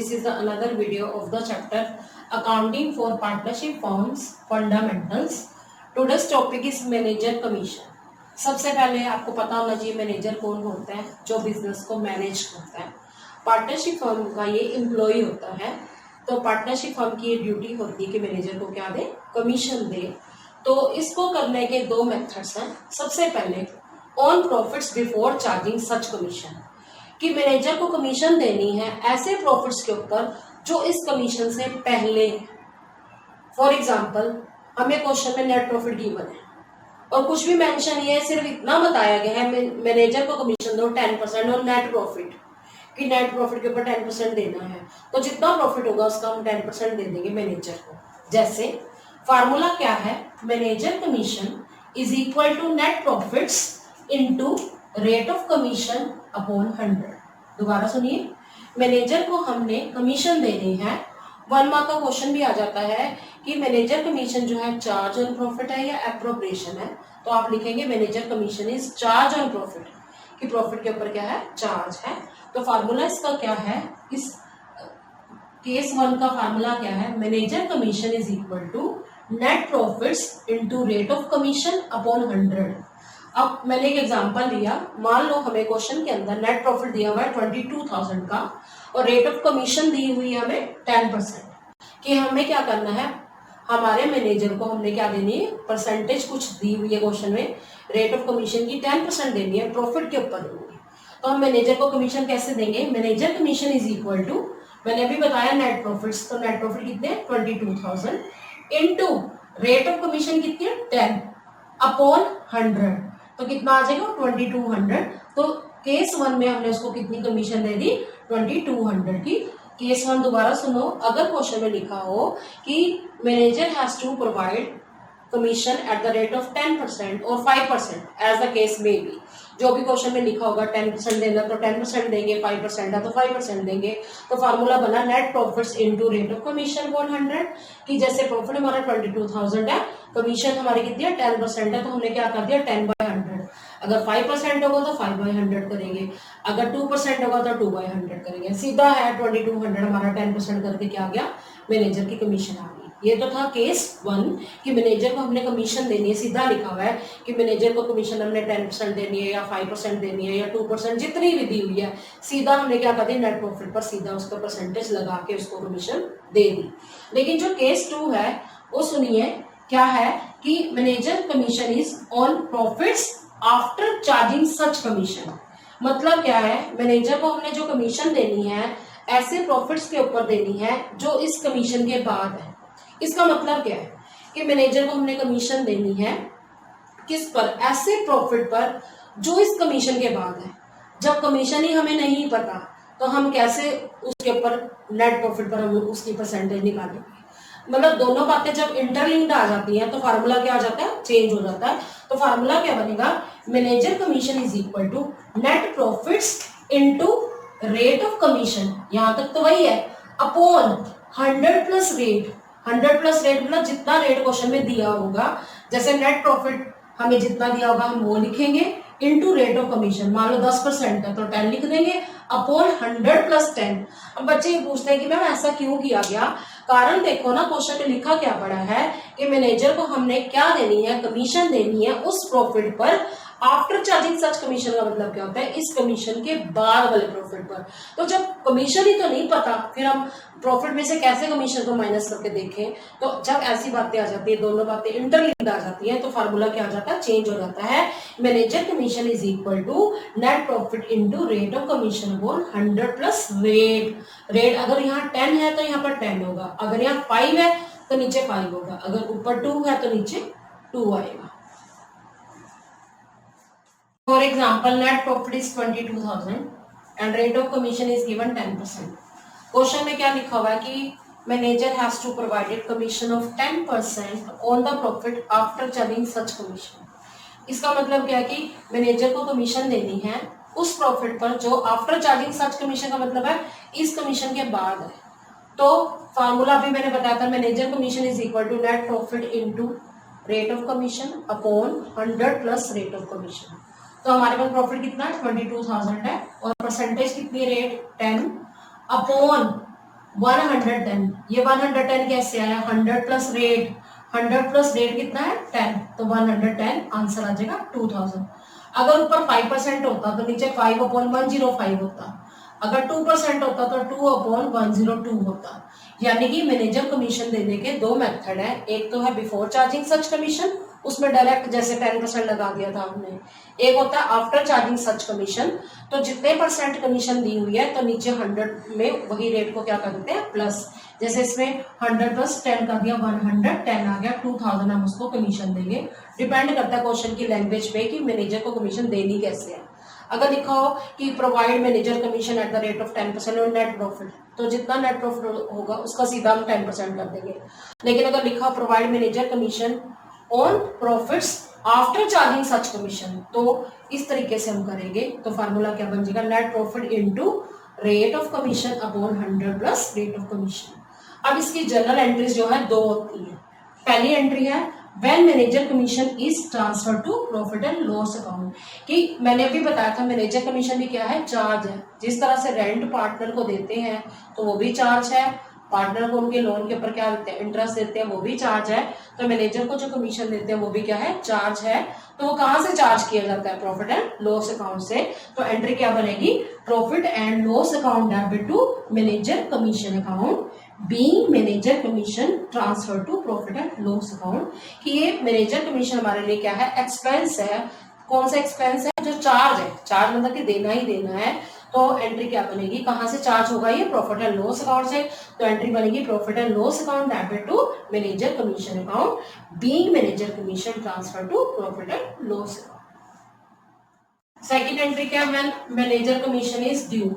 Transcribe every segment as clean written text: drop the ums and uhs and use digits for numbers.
This is another video of the chapter Accounting for Partnership Firms Fundamentals. Today's topic is Manager Commission. सबसे पहले आपको पता होना चाहिए मैनेजर कौन होता है, जो बिजनेस को मैनेज करता है। पार्टनरशिप फर्म का ये एम्प्लॉय होता है, तो पार्टनरशिप फर्म की ये ड्यूटी होती है कि मैनेजर को क्या दे, कमीशन दे। तो इसको करने के दो मेथड्स हैं। सबसे पहले on profits before charging such commission, कि मैनेजर को कमीशन देनी है ऐसे प्रॉफिट्स के ऊपर जो इस कमीशन से पहले। फॉर एग्जांपल, हमें क्वेश्चन में नेट प्रॉफिट गिवन है और कुछ भी मेंशन नहीं है, सिर्फ इतना बताया गया है मैनेजर को कमीशन दो 10% और नेट प्रॉफिट, कि नेट प्रॉफिट के ऊपर 10% देना है। तो जितना प्रॉफिट होगा उसका हम 10% दे देंगे मैनेजर को। जैसे फार्मूला क्या है, manager commission is equal to net profits into rate of commission upon 100। दोबारा सुनिए, मैनेजर को हमने कमीशन देनी है। 1 मार्क का क्वेश्चन भी आ जाता है कि मैनेजर कमीशन जो है चार्ज ऑन प्रॉफिट है या एप्रोप्रिएशन है, तो आप लिखेंगे manager commission is charge on profit, कि प्रॉफिट के ऊपर क्या है, चार्ज है। तो फार्मूला इसका क्या है, इस केस 1 का फार्मूला क्या है, manager commission is equal to net profits into rate of commission upon 100। अब मैंने एक एग्जांपल लिया, मान लो हमें क्वेश्चन के अंदर नेट प्रॉफिट दिया हुआ है 22,000 का और रेट ऑफ कमीशन दी हुई है हमें 10%, कि हमें क्या करना है, हमारे मैनेजर को हमने क्या देनी है, परसेंटेज कुछ दी हुई है क्वेश्चन में, रेट ऑफ कमीशन की 10% देनी है, प्रॉफिट के ऊपर देनी है। तो हम मैनेजर को कमीशन कैसे देंगे, manager commission is equal to, मैंने अभी बताया नेट प्रॉफिट्स, तो नेट प्रॉफिट कितने 22,000 इनटू रेट ऑफ कमीशन कितनी है 10 अपॉन 100, तो कितना आ जाएगा 2200। तो केस 1 में हमने उसको कितनी कमीशन दे दी, 2200 की। केस 1 दोबारा सुनो, अगर क्वेश्चन में लिखा हो कि manager has to provide commission at the rate of 10% और 5% as the case may be, जो भी क्वेश्चन में लिखा होगा 10% देना तो 10% देंगे, 5% है तो 5% देंगे। तो फार्मूला बना net profits into rate of commission 100, कि जैसे प्रॉफिट हमारा 22,000 है, कमीशन हमारी कितनी है 10% है, तो हमने क्या कर दिया 10/100। अगर 5% होगा तो 5/100 करेंगे, अगर 2% होगा तो 2/100 करेंगे। सीधा है 2200 हमारा 10% करके क्या आ गया, मैनेजर की कमीशन आ गई। ये तो था केस 1 कि मैनेजर को हमने कमीशन देनी है, सीधा लिखा हुआ है कि मैनेजर को कमीशन हमने 10% देनी है या 5% देनी है या 2%, जितनी भी दी हुई है, सीधा हमने क्या कर दिया, नेट प्रॉफिट पर सीधा उसका परसेंटेज लगा के उसको कमीशन दे दी। लेकिन जो केस 2 है वो सुनिए, क्या है कि manager commission is on profits after charging such commission. मतलब क्या है, मैनेजर को हमने जो कमीशन देनी है ऐसे प्रॉफिट्स के ऊपर देनी है जो इस कमीशन के बाद है। इसका मतलब क्या है कि मैनेजर को हमने कमीशन देनी है किस पर, ऐसे प्रॉफिट पर जो इस कमीशन के बाद है। जब कमीशन ही हमें नहीं पता तो हम कैसे उसके ऊपर नेट प्रॉफिट पर हम उसकी परसेंटेज निकालेंगे। मतलब दोनों बातें जब इंटरलिंक्ड आ जाती हैं तो फार्मूला क्या आ जाता है, चेंज हो जाता है। तो फार्मूला क्या बनेगा, manager commission is equal to net profits into rate of commission, यहां तक तो वही है, upon 100 plus rate. 100 plus rate मतलब जितना रेट क्वेश्चन में दिया होगा, जैसे नेट प्रॉफिट हमें जितना दिया होगा हम वो लिखेंगे, इनटू रेट ऑफ कमीशन, मान लो 10% है तो 10 लिख देंगे, अपॉन 100 प्लस 10। अब बच्चे ये पूछते हैं कि मैम ऐसा क्यों किया गया, कारण देखो ना क्वेश्चन में लिखा क्या पड़ा है कि मैनेजर को हमने क्या देनी है, कमीशन देनी है उस प्रॉफिट पर आफ्टर चार्जिंग सच कमीशन। का मतलब क्या होता है, इस कमीशन के बाद वाले प्रॉफिट पर। तो जब कमीशन ही तो नहीं पता, फिर हम प्रॉफिट में से कैसे कमीशन को माइनस करके देखें। तो जब ऐसी बातें आ जाती है, दोनों बातें इंटरलिंक्ड आ जाती हैं, तो फार्मूला क्या आ जाता है, चेंज हो जाता है। Manager commission is equal to net profit into rate of commission upon 100 plus rate. Rate अगर यहाँ 10 है तो यहाँ पर 10 होगा, अगर यहाँ 5 है तो नीचे 5 होगा, अगर ऊपर 2 है तो नीचे 2 आएगा। For example, net profit is 22,000 and rate of commission is given 10%. Question में क्या लिखा हुआ है कि manager has to provided commission of 10% on the profit after charging such commission. इसका मतलब क्या है कि मैनेजर को कमीशन देनी है उस प्रॉफिट पर जो आफ्टर चार्जिंग सच कमीशन, का मतलब है इस कमीशन के बाद है। तो फार्मूला भी मैंने बताया था, manager commission is equal to net profit into rate of commission upon 100 plus rate of commission. तो हमारे पास प्रॉफिट कितना है 22,000 है और परसेंटेज कितनी, रेट 10 अपॉन 110, ये 110 कैसे आया, 100 प्लस रेट, 100 प्लस रेट कितना है 10, तो 110 आंसर आ जाएगा 2000। अगर ऊपर 5% होता तो नीचे 5/105 होता, अगर 2% होता तो 2/102 होता। यानी कि मैनेजर कमीशन देने के दो मेथड है, एक तो है बिफोर चार्जिंग सच कमीशन, उसमें डायरेक्ट जैसे 10% लगा दिया था हमने, एक होता है आफ्टर चार्जिंग सच कमीशन, तो जितने परसेंट कमीशन दी हुई है तो नीचे 100 में वही रेट को क्या कर देते हैं प्लस, जैसे इसमें 100 प्लस 10 कर दिया 110 आ गया 2000, हम उसको कमीशन देंगे। डिपेंड करता है क्वेश्चन की लैंग्वेज पे कि मैनेजर को कमीशन देनी कैसे है। अगर लिखा हो कि provide manager commission at the rate of 10% और नेट प्रॉफिट, तो जितना नेट प्रॉफिट होगा उसका सीधा हम 10% कर देंगे। लेकिन अगर लिखा हो provide manager commission on profits after charging such commission, तो इस तरीके से हम करेंगे। तो फार्मूला क्या बन जाएगा, net profit into rate of commission upon 100 plus rate of commission. अब इसकी जनरल एंट्रीज जो है दो होती है। पहली एंट्री है when manager commission is transfer to profit and loss account, कि मैंने अभी बताया था मैनेजर कमीशन भी क्या है, चार्ज है। जिस तरह से रेंट पार्टनर को देते हैं तो वो भी चार्ज है, पार्टनर को उनके लोन के ऊपर क्या देते हैं इंटरेस्ट देते हैं, वो भी चार्ज है। तो मैनेजर को जो कमीशन देते हैं वो भी क्या है, चार्ज है। तो वो कहां से चार्ज किया जाता है, प्रॉफिट एंड लॉस अकाउंट से। तो एंट्री क्या बनेगी, profit and loss account debit to manager commission account being manager commission transfer to profit and loss account. कि ये मैनेजर कमीशन हमारे लिए क्या है, एक्सपेंस है। कौन सा एक्सपेंस है, जो चार्ज है, चार्ज मतलब कि देना ही देना है। तो एंट्री क्या बनेगी, कहां से चार्ज होगा ये, प्रॉफिट एंड लॉस अकाउंट से। तो एंट्री बनेगी profit and loss account debit to manager commission account being manager commission transfer to profit and loss account. Second entry क्या है, when manager commission is due.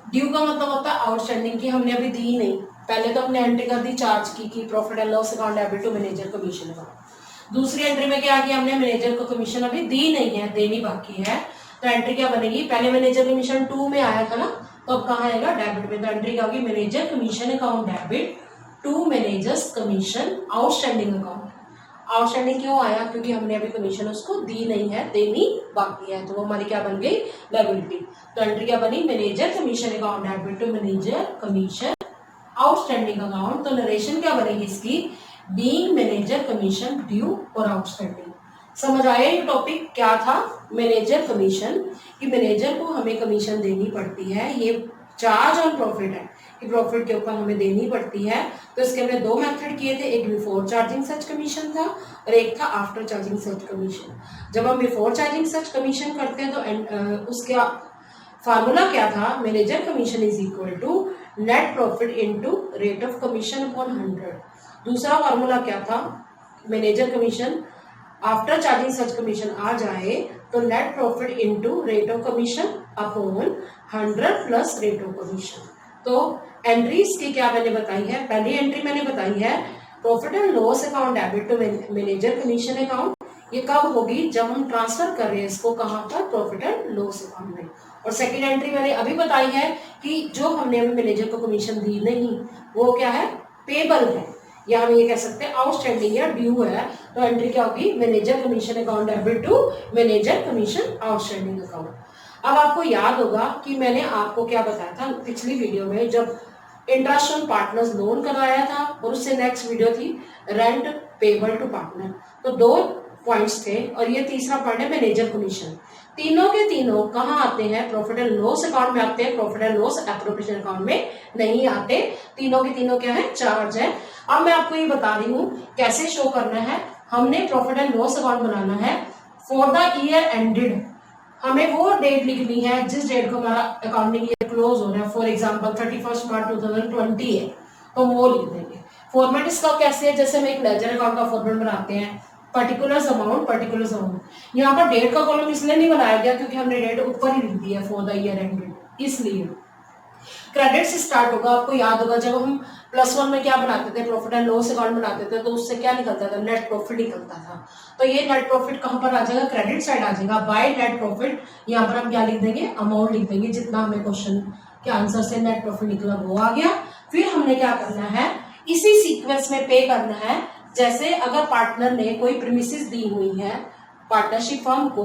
Due का मतलब होता है outstanding, की हमने अभी दी नहीं, पहले तो हमने एंट्री कर दी चार्ज की profit and loss account debit to manager commission account. दूसरी एंट्री में क्या किया हमने, मैनेजर को कमीशन अभी दी नहीं है, देनी बाकी है। तो एंट्री क्या बनेगी, पहले मैनेजर कमीशन 2 में आया था ना, तो अब कहाँ आएगा, डेबिट में। तो एंट्री क्या होगी, manager commission account debit to manager's commission outstanding account. Outstanding क्यों आया, क्योंकि हमने अभी कमीशन उसको दी नहीं है, देनी बाकी है, तो वो हमारी क्या बन गई, लायबिलिटी। तो एंट्री क्या बनी, manager commission account debit to manager commission outstanding account. तो नरेशन क्या बनेगी इसकी, बीइंग मैनेजर कमीशन ड्यू और आउटस्टैंडिंग। समझ आया ये टॉपिक क्या था, मैनेजर कमीशन, कि मैनेजर को हमें कमीशन देनी पड़ती है, ये चार्ज ऑन प्रॉफिट है कि प्रॉफिट के ऊपर हमें देनी पड़ती है। तो इसके हमने दो मेथड किए थे, एक बिफोर चार्जिंग सच कमीशन था और एक था आफ्टर चार्जिंग सच कमीशन। जब हम बिफोर चार्जिंग सच कमीशन करते हैं तो उसका फार्मूला क्या था, manager commission is equal to net profit into rate of commission upon 100। दूसरा फार्मूला क्या था, manager commission after charging such commission आ जाए तो net profit into rate of commission upon 100 plus rate of commission. तो entries की क्या मैंने बताई है, पहली एंट्री मैंने बताई है profit and loss account debit to manager commission account. ये कब होगी, जब हम ट्रांसफर कर रहे हैं इसको कहां पर, प्रॉफिट एंड लॉस अकाउंट में। और सेकंड एंट्री मैंने अभी बताई है कि जो हमने अभी मैनेजर को कमीशन दी नहीं वो क्या है, पेबल है, या हम ये कह सकते हैं आउटस्टैंडिंग या ड्यू है। तो एंट्री क्या होगी, manager commission account debit to manager commission outstanding account. अब आपको याद होगा कि मैंने आपको क्या बताया था पिछली वीडियो में, जब इंटरेस्ट ऑन पार्टनर्स लोन करवाया था, और उससे नेक्स्ट वीडियो थी रेंट पेबल टू पार्टनर। तो दो पॉइंट्स थे और ये तीसरा पॉइंट है मैनेजर कमीशन। तीनों के तीनों कहाँ आते हैं, प्रॉफिट एंड लॉस अकाउंट में आते हैं, profit and loss appropriation account में नहीं आते। तीनों के तीनों क्या है, चार्ज है। अब मैं आपको ये बता रही हूँ कैसे शो करना है। हमने प्रॉफिट एंड लॉस अकाउंट बनाना है फॉर द ईयर एंडेड। हमें वो डेट लिखनी है जिस डेट को हमारा अकाउंटिंग ईयर क्लोज हो रहा है। फॉर एग्जांपल 31 मार्च 2020 है, तो वो लिख देंगे। फॉर्मेट इसका कैसे है, जैसे हम एक लेजर अकाउंट का फॉर्मेट बनाते हैं, पर्टिकुलर अमाउंट। यहाँ पर डेट का कॉलम इसलिए नहीं बनाया गया क्योंकि हमने डेट ऊपर ही लिख दी है फॉर द ईयर एंडेड, इसलिए। क्रेडिट से स्टार्ट होगा, आपको याद होगा जब हम +1 में क्या बनाते थे, प्रॉफिट एंड लॉस अकाउंट बनाते थे, तो उससे क्या निकलता था, नेट प्रॉफिट निकलता था। तो ये नेट प्रॉफिट कहां पर आ जाएगा, क्रेडिट साइड आ जाएगा। बाय नेट प्रॉफिट यहाँ पर हम क्या लिख देंगे, अमाउंट लिख देंगे, जितना हमें क्वेश्चन के आंसर से नेट प्रॉफिट निकला वो आ गया। फिर हमने क्या करना है, इसी सीक्वेंस में पे करना है। जैसे अगर पार्टनर ने कोई प्रीमिसेस दी हुई है पार्टनरशिप फर्म को,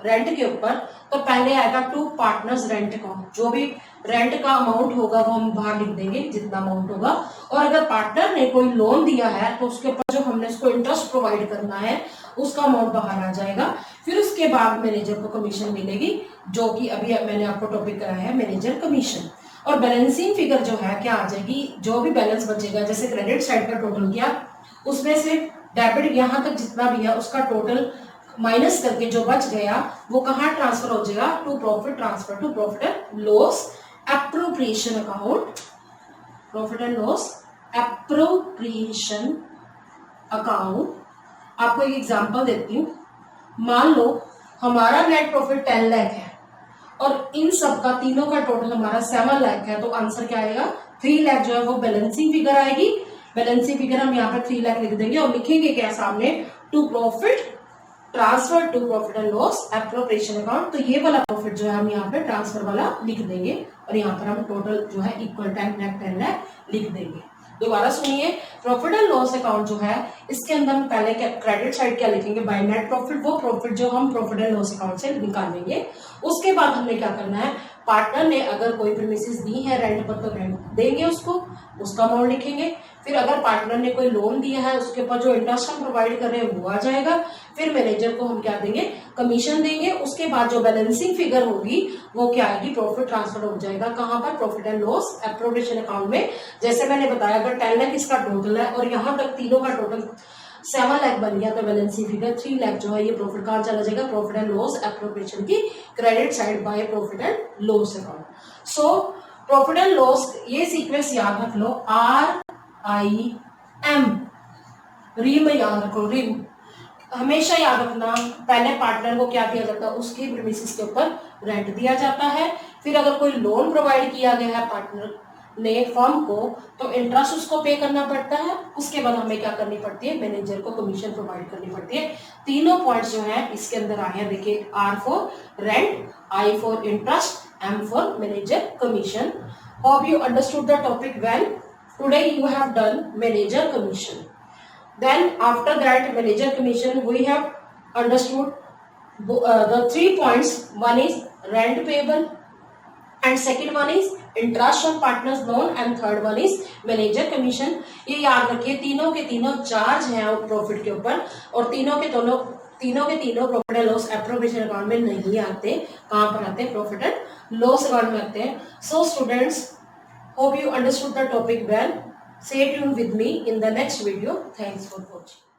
रेंट के ऊपर, तो पहले आएगा टू पार्टनर्स रेंट अकाउंट। जो भी रेंट का अमाउंट होगा वो हम बाहर लिख देंगे, जितना अमाउंट होगा। और अगर पार्टनर ने कोई लोन दिया है तो उसके ऊपर जो हमने उसको इंटरेस्ट प्रोवाइड करना है उसका अमाउंट बाहर आ जाएगा। फिर उसके बाद मैनेजर को कमीशन मिलेगी, जो कि अभी मैंने आपको टॉपिक कराया है मैनेजर कमीशन। और बैलेंसिंग फिगर जो है क्या आ जाएगी, जो भी बैलेंस बचेगा, जैसे क्रेडिट साइड का टोटल किया उसमें से डेबिट यहाँ तक जितना भी है उसका टोटल माइनस करके जो बच गया वो कहाँ ट्रांसफर हो जाएगा, to profit transfer to profit and loss appropriation account. Profit and loss appropriation account. आपको एक एग्जांपल देती हूँ। मान लो हमारा नेट प्रॉफिट 10 लाख है और इन सब का तीनों का टोटल हमारा 7 लाख है, तो आंसर क्या आएगा, 3 लाख जो है वो बैलेंसिंग फिगर आएगी। बैलेंसिंग फिगर हम यहाँ पर 3 लाख लिख देंगे और लिखेंगे क्या सामने, to profit transfer to profit and loss appropriation account. तो ये वाला प्रॉफिट जो है हम यहाँ पे ट्रांसफर वाला लिख देंगे और यहाँ पर हम टोटल जो है इक्वल 10 लाख लिख देंगे। दोबारा सुनिए, प्रॉफिट एंड लॉस अकाउंट जो है इसके अंदर हम पहले क्या क्रेडिट साइड क्या लिखेंगे, बाय नेट प्रॉफिट, वो प्रॉफिट जो हम प्रॉफिट एंड लॉस अकाउंट से निकालेंगे। उसके बाद हमने क्या करना है, पार्टनर ने अगर कोई प्रीमिसेस दी है रेंट पर तो रेंट देंगे उसको, उसका अमाउंट लिखेंगे। फिर अगर पार्टनर ने कोई लोन दिया है उसके ऊपर जो इंटरेस्ट हम प्रोवाइड कर रहे हैं वो आ जाएगा। फिर मैनेजर को हम क्या देंगे, कमीशन देंगे। उसके बाद जो बैलेंसिंग फिगर होगी वो क्या आएगी, प्रॉफिट ट्रांसफर हो जाएगा कहाँ पर, profit and loss appropriation account में। जैसे मैंने बताया अगर 10 लाख इसका टोटल है और यहाँ तक तीनों का टोटल 7 लाख बन गया तो बैलेंसिंग फिगर 3 लाख जो है ये प्रॉफिट कहाँ चला जाएगा, प्रॉफिट एंड लॉस एप्रोप्रिएशन की credit side by profit and loss account. So profit and loss ये सीक्वेंस याद रख लो, RIM, रिम याद रखो, रिम हमेशा याद रखना। पहले पार्टनर को क्या दिया जाता है, उसकी प्रीमिसेस के ऊपर रेंट दिया जाता है। फिर अगर कोई लोन प्रोवाइड किया गया है पार्टनर ने फर्म को तो इंटरेस्ट उसको पे करना पड़ता है। उसके बाद हमें क्या करनी पड़ती है, मैनेजर को कमीशन प्रोवाइड करनी पड़ती है। तीनों पॉइंट्स जो है इसके अंदर आए हैं, देखिए, R for rent, I for interest, M for manager commission. Hope you understood the topic well. Today you have done manager commission. Then after that manager commission we have understood the 3 points. One is rent payable and second one is interest on partners loan and third one is manager commission. ये याद रखिए, तीनों के तीनों charge हैं profit के ऊपर और तीनों के तीनों profit and loss appropriation account में नहीं आते। कहाँ पर आते हैं, प्रॉफिट एंड लॉस अकाउंट में आते हैं। So students, hope you understood the topic well. Stay tuned with me in the next video. Thanks for watching.